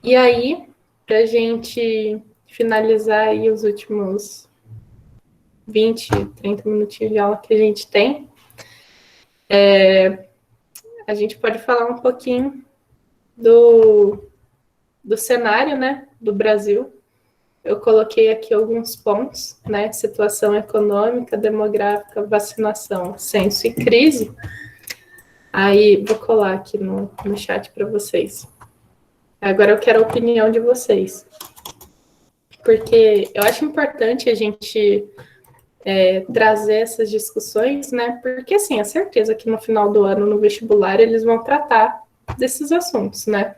E aí, para a gente finalizar aí os últimos 20, 30 minutinhos de aula que a gente tem, a gente pode falar um pouquinho do cenário, né, do Brasil. Eu coloquei aqui alguns pontos, né, situação econômica, demográfica, vacinação, censo e crise. Aí, vou colar aqui no chat para vocês. Agora eu quero a opinião de vocês. Porque eu acho importante a gente trazer essas discussões, né? Porque, assim, é certeza que no final do ano, no vestibular, eles vão tratar desses assuntos, né?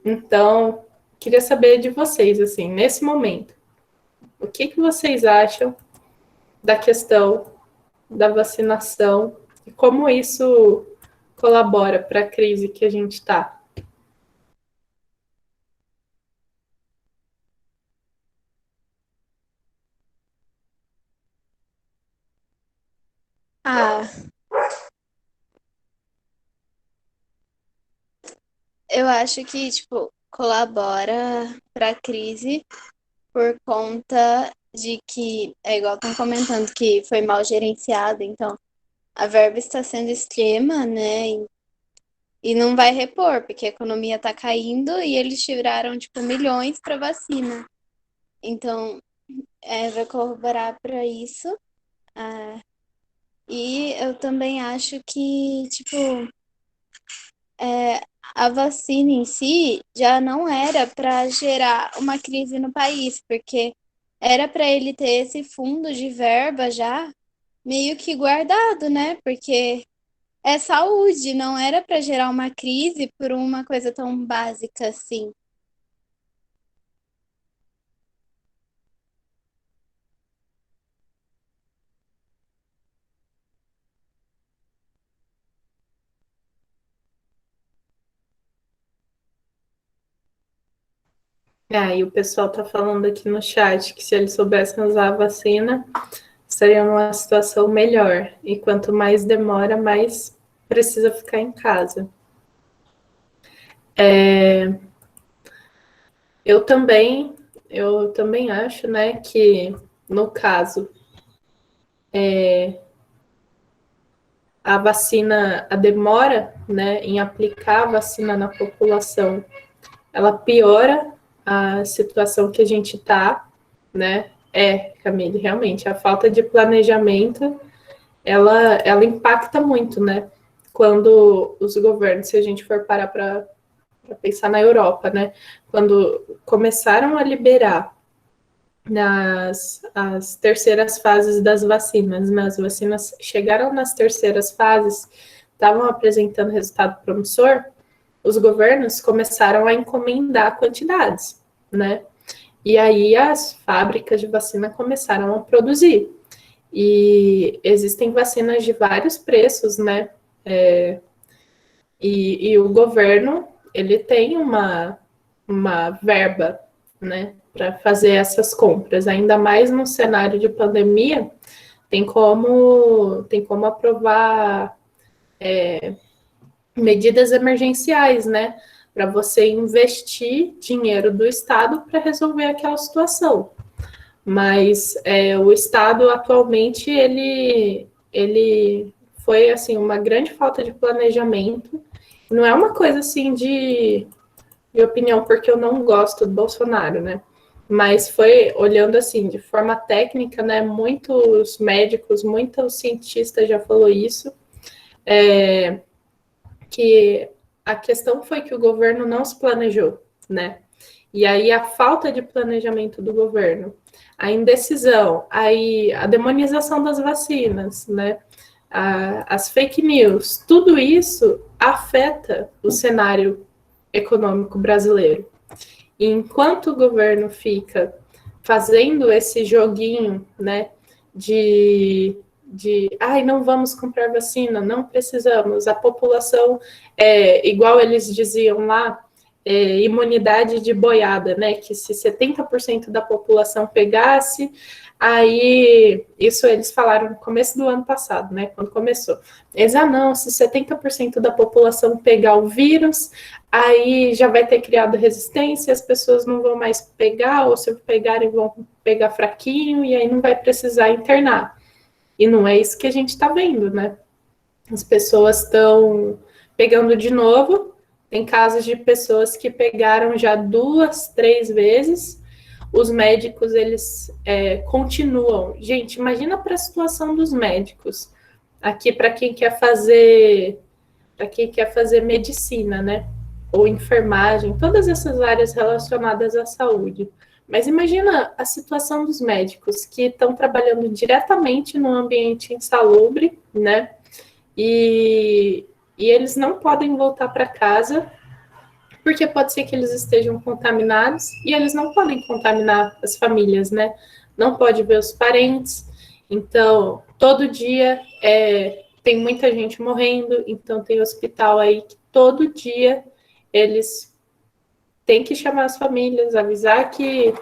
Então, queria saber de vocês, assim, nesse momento, o que vocês acham da questão da vacinação e como isso colabora para a crise que a gente está? Ah, eu acho que, tipo, colabora para a crise por conta de que, é igual estão comentando, que foi mal gerenciado, então a verba está sendo extrema, né? E não vai repor, porque a economia está caindo e eles tiraram, tipo, milhões para vacina. Então, vai corroborar para isso. Ah, e eu também acho que, tipo, a vacina em si já não era para gerar uma crise no país, porque era para ele ter esse fundo de verba já meio que guardado, né? Porque é saúde, não era para gerar uma crise por uma coisa tão básica assim. E o pessoal está falando aqui no chat que se eles soubessem usar a vacina, estaria numa situação melhor. E quanto mais demora, mais precisa ficar em casa. Eu também acho, né, que no caso a vacina, a demora, né, em aplicar a vacina na população, ela piora a situação que a gente está, né? Camille, realmente, a falta de planejamento, ela impacta muito, né? Quando os governos, se a gente for parar para pensar na Europa, né? Quando começaram a liberar as terceiras fases das vacinas, né? As vacinas chegaram nas terceiras fases, estavam apresentando resultado promissor, os governos começaram a encomendar quantidades, né? E aí as fábricas de vacina começaram a produzir. E existem vacinas de vários preços, né? E o governo, ele tem uma verba, né, para fazer essas compras, ainda mais no cenário de pandemia, tem como aprovar medidas emergenciais, né, para você investir dinheiro do Estado para resolver aquela situação. Mas o Estado atualmente ele foi assim uma grande falta de planejamento. Não é uma coisa assim de opinião, porque eu não gosto do Bolsonaro, né? Mas foi olhando assim, de forma técnica, né? Muitos médicos, muitos cientistas já falou isso, que a questão foi que o governo não se planejou, né? E aí a falta de planejamento do governo, a indecisão, aí a demonização das vacinas, né? As fake news, tudo isso afeta o cenário econômico brasileiro. E enquanto o governo fica fazendo esse joguinho, né, ai, não vamos comprar vacina, não precisamos, a população, igual eles diziam lá, imunidade de boiada, né, que se 70% da população pegasse, aí, isso eles falaram no começo do ano passado, né, quando começou. Eles, não, se 70% da população pegar o vírus, aí já vai ter criado resistência, as pessoas não vão mais pegar, ou se pegarem vão pegar fraquinho, e aí não vai precisar internar. E não é isso que a gente está vendo, né? As pessoas estão pegando de novo, tem casos de pessoas que pegaram já 2, 3 vezes, os médicos, eles continuam. Gente, imagina para a situação dos médicos, aqui para quem quer fazer medicina, né? Ou enfermagem, todas essas áreas relacionadas à saúde. Mas imagina a situação dos médicos que estão trabalhando diretamente no ambiente insalubre, né? E eles não podem voltar para casa, porque pode ser que eles estejam contaminados e eles não podem contaminar as famílias, né? Não pode ver os parentes. Então, todo dia tem muita gente morrendo, então tem hospital aí que todo dia eles têm que chamar as famílias, avisar que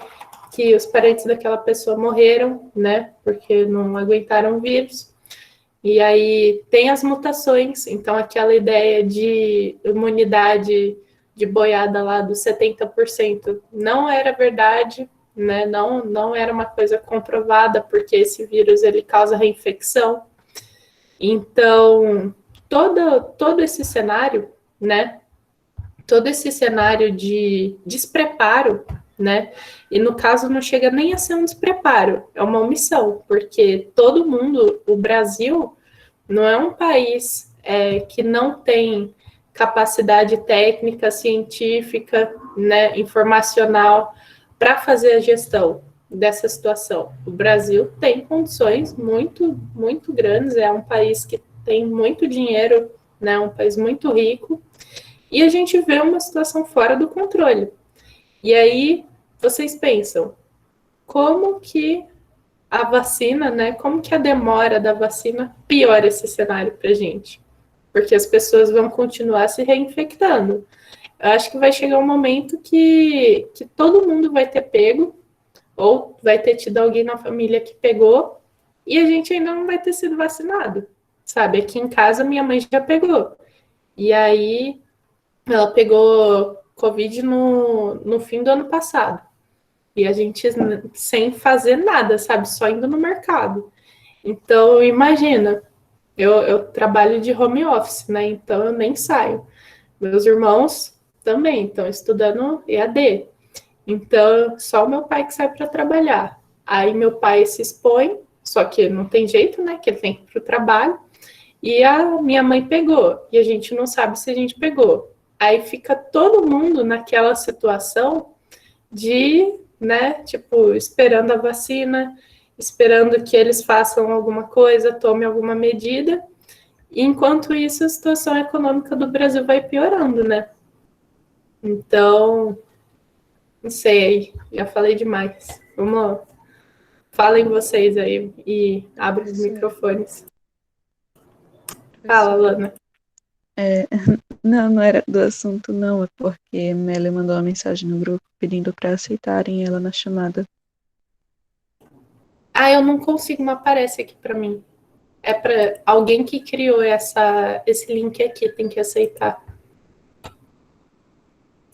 os parentes daquela pessoa morreram, né? Porque não aguentaram o vírus. E aí tem as mutações, então aquela ideia de imunidade de boiada lá dos 70% não era verdade, né? Não era uma coisa comprovada, porque esse vírus ele causa reinfecção. Então, todo esse cenário, né? Todo esse cenário de despreparo, né? E no caso não chega nem a ser um despreparo, é uma omissão, porque todo mundo, o Brasil, não é um país que não tem capacidade técnica, científica, né, informacional para fazer a gestão dessa situação. O Brasil tem condições muito, muito grandes, é um país que tem muito dinheiro, né, um país muito rico, e a gente vê uma situação fora do controle. E aí, vocês pensam, como que a vacina, né, como que a demora da vacina piora esse cenário para a gente? Porque as pessoas vão continuar se reinfectando. Eu acho que vai chegar um momento que todo mundo vai ter pego, ou vai ter tido alguém na família que pegou, e a gente ainda não vai ter sido vacinado, sabe? Aqui em casa, minha mãe já pegou. E aí, ela pegou Covid no fim do ano passado. E a gente sem fazer nada, sabe? Só indo no mercado. Então, imagina, Eu trabalho de home office, né? Então eu nem saio. Meus irmãos também estão estudando EAD. Então, só o meu pai que sai para trabalhar. Aí meu pai se expõe, só que não tem jeito, né? Que ele tem que ir para o trabalho. E a minha mãe pegou. E a gente não sabe se a gente pegou. Aí fica todo mundo naquela situação de, né, tipo, esperando a vacina, esperando que eles façam alguma coisa, tomem alguma medida. E enquanto isso, a situação econômica do Brasil vai piorando, né? Então, não sei, já falei demais. Vamos, falem vocês aí e abrem os microfones. Fala, Lana. Não era do assunto, não. É porque Melly mandou uma mensagem no grupo pedindo para aceitarem ela na chamada. Ah, eu não consigo, não aparece aqui para mim. É para alguém que criou esse link aqui, tem que aceitar.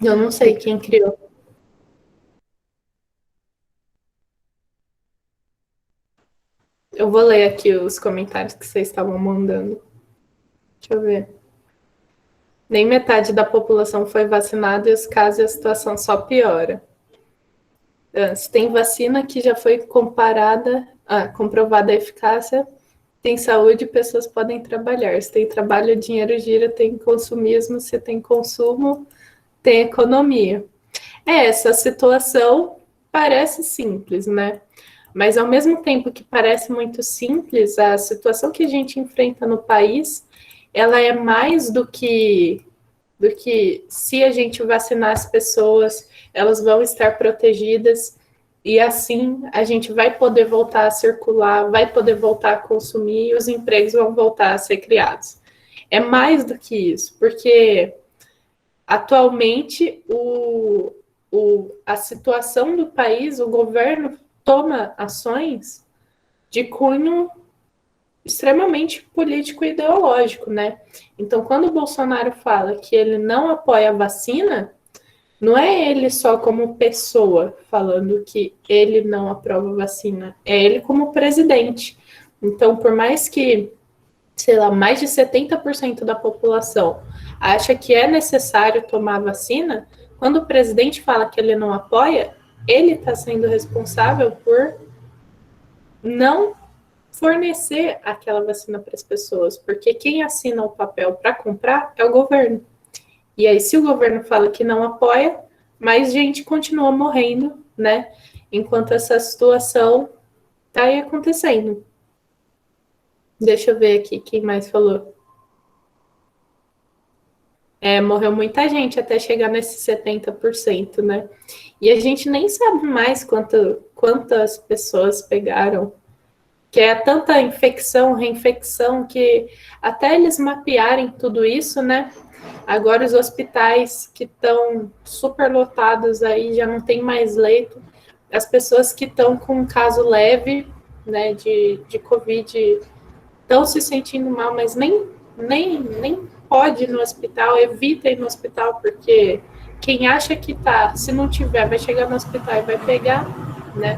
Eu não sei quem criou. Eu vou ler aqui os comentários que vocês estavam mandando. Deixa eu ver. Nem metade da população foi vacinada e os casos e a situação só piora. Se tem vacina que já foi comprovada a eficácia, tem saúde, pessoas podem trabalhar. Se tem trabalho, o dinheiro gira, tem consumismo, se tem consumo, tem economia. Essa situação parece simples, né? Mas ao mesmo tempo que parece muito simples, a situação que a gente enfrenta no país, ela é mais do que se a gente vacinar as pessoas, elas vão estar protegidas e assim a gente vai poder voltar a circular, vai poder voltar a consumir e os empregos vão voltar a ser criados. É mais do que isso, porque atualmente a situação do país, o governo toma ações de cunho extremamente político e ideológico, né? Então, quando o Bolsonaro fala que ele não apoia a vacina, não é ele só como pessoa falando que ele não aprova a vacina, é ele como presidente. Então, por mais que, sei lá, mais de 70% da população acha que é necessário tomar a vacina, quando o presidente fala que ele não apoia, ele está sendo responsável por não fornecer aquela vacina para as pessoas, porque quem assina o papel para comprar é o governo. E aí, se o governo fala que não apoia, mais gente continua morrendo, né? Enquanto essa situação está aí acontecendo. Deixa eu ver aqui quem mais falou. Morreu muita gente até chegar nesses 70%, né? E a gente nem sabe mais quantas pessoas pegaram, que é tanta infecção, reinfecção, que até eles mapearem tudo isso, né? Agora os hospitais que estão super lotados aí já não tem mais leito. As pessoas que estão com um caso leve, né, de Covid estão se sentindo mal, mas nem pode ir no hospital, evita ir no hospital, porque quem acha que tá, se não tiver, vai chegar no hospital e vai pegar, né?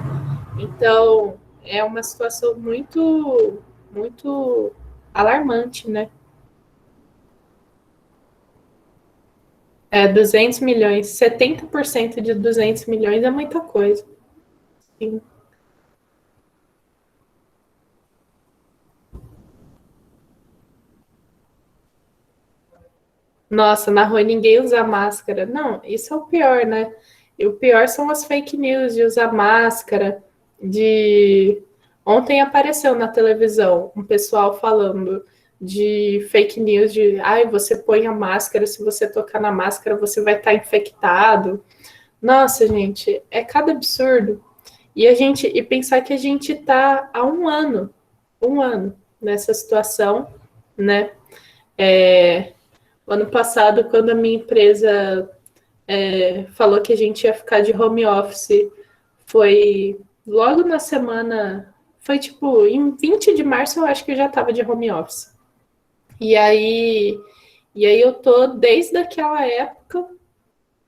Então, é uma situação muito, muito alarmante, né? 200 milhões, 70% de 200 milhões é muita coisa. Sim. Nossa, na rua ninguém usa máscara. Não, isso é o pior, né? E o pior são as fake news de usar máscara, de... Ontem apareceu na televisão um pessoal falando de fake news de você põe a máscara, se você tocar na máscara, você vai estar infectado. Nossa, gente, é cada absurdo. E pensar que a gente está há um ano nessa situação, né? O ano passado, quando a minha empresa falou que a gente ia ficar de home office, foi logo na semana, foi tipo, em 20 de março eu acho que eu já estava de home office. E aí eu tô, desde aquela época,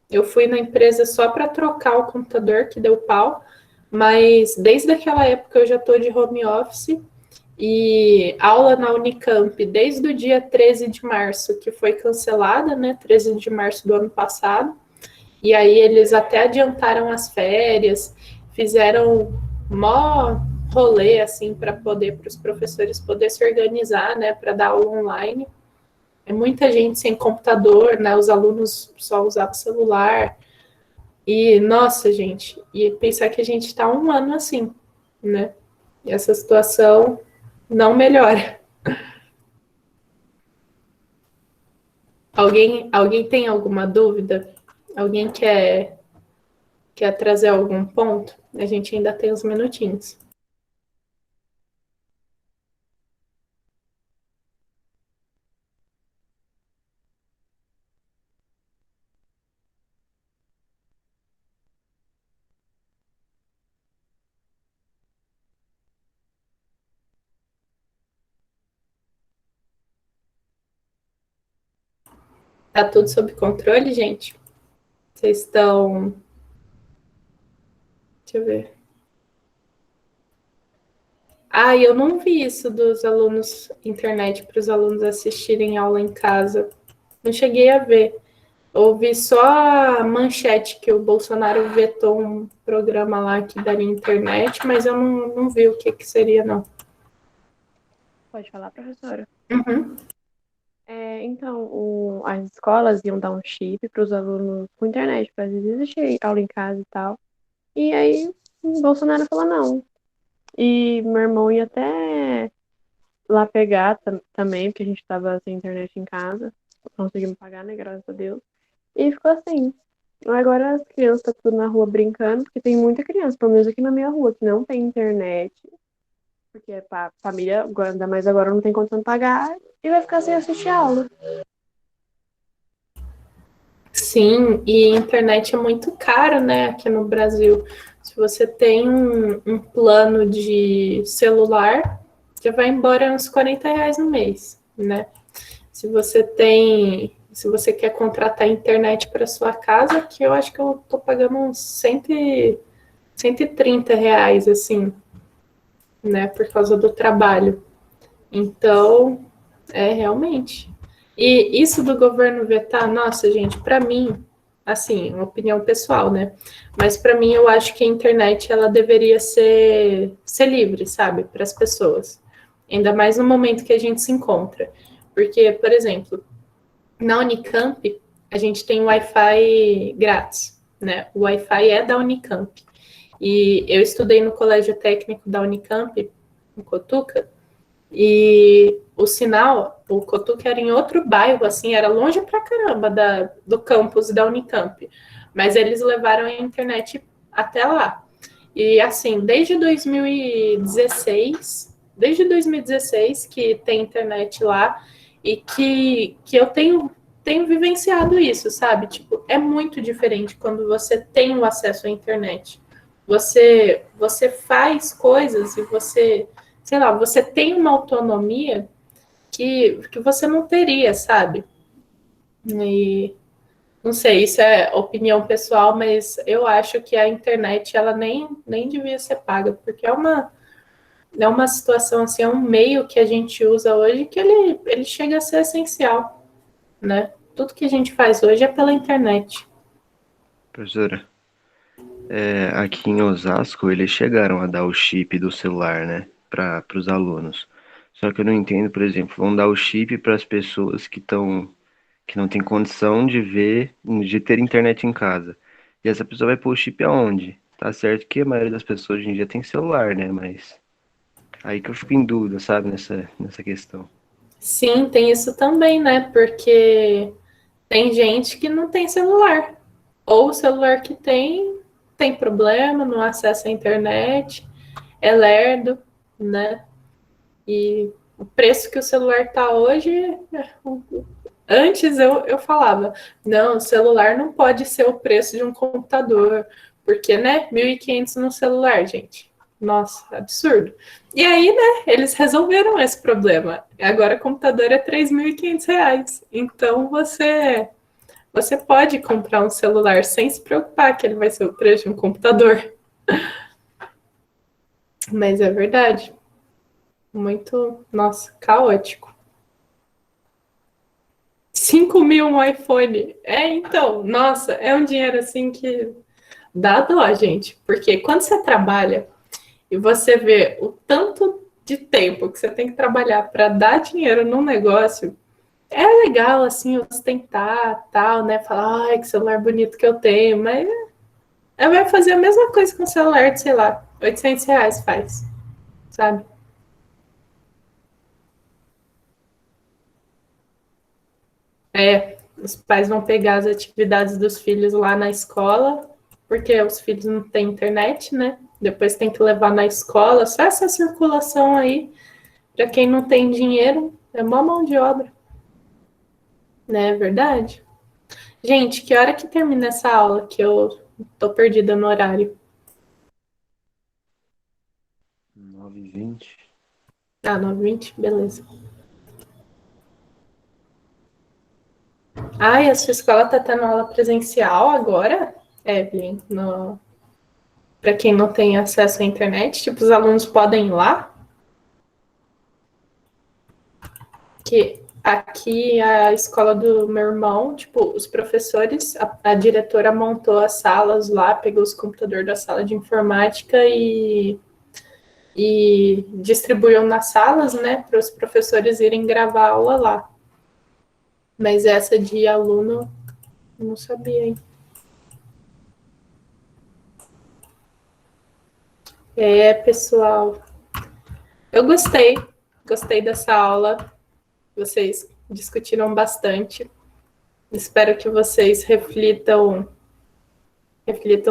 eu fui na empresa só para trocar o computador, que deu pau, mas desde aquela época eu já tô de home office E aula na Unicamp desde o dia 13 de março, que foi cancelada, né? 13 de março do ano passado. E aí eles até adiantaram as férias, fizeram mó rolê assim para os professores poderem se organizar, né, para dar aula online. É muita gente sem computador, né? Os alunos só usavam celular. E nossa, gente, e pensar que a gente está um ano assim, né? E essa situação não melhora. Alguém tem alguma dúvida? Alguém quer trazer algum ponto? A gente ainda tem uns minutinhos. Tá tudo sob controle, gente? Vocês estão. Deixa eu ver. Ah, eu não vi isso dos alunos, internet para os alunos assistirem aula em casa. Não cheguei a ver. Ouvi só a manchete que o Bolsonaro vetou um programa lá que daria internet, mas eu não vi o que seria, não. Pode falar, professora? Uhum. Então, as escolas iam dar um chip para os alunos com internet, para eles existirem aula em casa e tal. E aí, o Bolsonaro falou não. E meu irmão ia até lá pegar também, porque a gente estava sem internet em casa. Conseguimos pagar, né? Graças a Deus. E ficou assim. Agora as crianças estão tudo na rua brincando, porque tem muita criança, pelo menos aqui na minha rua, que não tem internet. Porque a família, ainda mais agora, não tem condição de pagar e vai ficar sem assistir aula. Sim, e internet é muito caro, né, aqui no Brasil. Se você tem um plano de celular, já vai embora uns R$ 40 no mês, né? Se você quer contratar internet para sua casa, que eu acho que eu tô pagando uns 130 reais, assim, né, por causa do trabalho. Então, realmente. E isso do governo vetar, nossa, gente, para mim, assim, uma opinião pessoal, né? Mas para mim, eu acho que a internet ela deveria ser livre, sabe, para as pessoas. Ainda mais no momento que a gente se encontra. Porque, por exemplo, na Unicamp, a gente tem Wi-Fi grátis, né? O Wi-Fi é da Unicamp. E eu estudei no Colégio Técnico da Unicamp, em Cotuca, e o sinal, o Cotuca era em outro bairro, assim, era longe pra caramba do campus da Unicamp. Mas eles levaram a internet até lá. E assim, desde 2016 que tem internet lá e que eu tenho vivenciado isso, sabe? Tipo, é muito diferente quando você tem o acesso à internet. Você faz coisas e você, sei lá, você tem uma autonomia que você não teria, sabe? E não sei, isso é opinião pessoal, mas eu acho que a internet ela nem devia ser paga, porque é uma situação assim, é um meio que a gente usa hoje que ele chega a ser essencial, né? Tudo que a gente faz hoje é pela internet. Professora, aqui em Osasco eles chegaram a dar o chip do celular, né, para os alunos. Só que eu não entendo, por exemplo, vão dar o chip para as pessoas que não têm condição de ter internet em casa. E essa pessoa vai pôr o chip aonde? Tá certo que a maioria das pessoas hoje em dia tem celular, né, mas aí que eu fico em dúvida, sabe, nessa questão. Sim, tem isso também, né? Porque tem gente que não tem celular. Ou o celular que tem problema, não acessa a internet, é lerdo, né? E o preço que o celular tá hoje, antes eu falava, não, o celular não pode ser o preço de um computador, porque, né, 1.500 no celular, gente. Nossa, absurdo. E aí, né, eles resolveram esse problema. Agora o computador é R$ 3.500. Então você pode comprar um celular sem se preocupar que ele vai ser o preço de um computador. Mas é verdade. Muito, nossa, caótico. 5 mil um iPhone. Então, nossa, é um dinheiro assim que dá dó, gente. Porque quando você trabalha e você vê o tanto de tempo que você tem que trabalhar para dar dinheiro num negócio, é legal, assim, ostentar, tal, né? Falar, ai, que celular bonito que eu tenho, mas vai fazer a mesma coisa com o celular de, sei lá, R$ 800 faz, sabe? Os pais vão pegar as atividades dos filhos lá na escola, porque os filhos não têm internet, né? Depois tem que levar na escola, só essa circulação aí, para quem não tem dinheiro, é uma mão de obra, né? É verdade? Gente, que hora que termina essa aula? Que eu tô perdida no horário. 9h20. Ah, 9h20? Beleza. Ai, a sua escola tá tendo aula presencial agora, Evelyn? Para quem não tem acesso à internet, tipo, os alunos podem ir lá? Que aqui a escola do meu irmão, tipo, os professores, a diretora montou as salas lá, pegou os computadores da sala de informática e distribuiu nas salas, né, para os professores irem gravar a aula lá. Mas essa de aluno, não sabia, hein? Pessoal, eu gostei dessa aula. Vocês discutiram bastante. Espero que vocês reflitam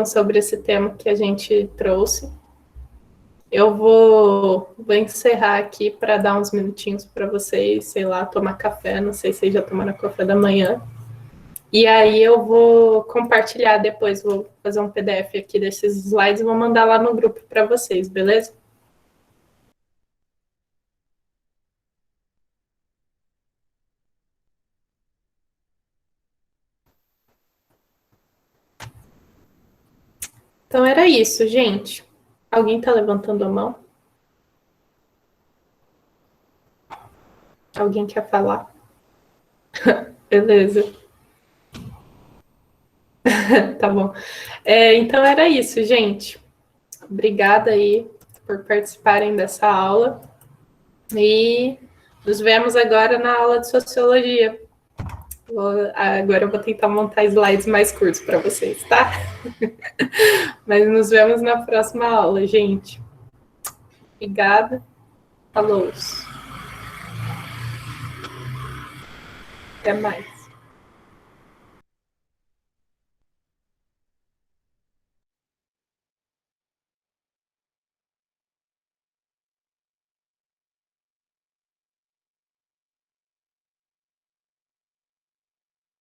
sobre esse tema que a gente trouxe. Eu vou encerrar aqui para dar uns minutinhos para vocês, sei lá, tomar café. Não sei se vocês já tomaram café da manhã. E aí eu vou compartilhar depois, vou fazer um PDF aqui desses slides e vou mandar lá no grupo para vocês, beleza? Então era isso, gente. Alguém está levantando a mão? Alguém quer falar? Beleza. Tá bom. Então era isso, gente. Obrigada aí por participarem dessa aula. E nos vemos agora na aula de sociologia. Agora eu vou tentar montar slides mais curtos para vocês, tá? Mas nos vemos na próxima aula, gente. Obrigada. Falou. Até mais.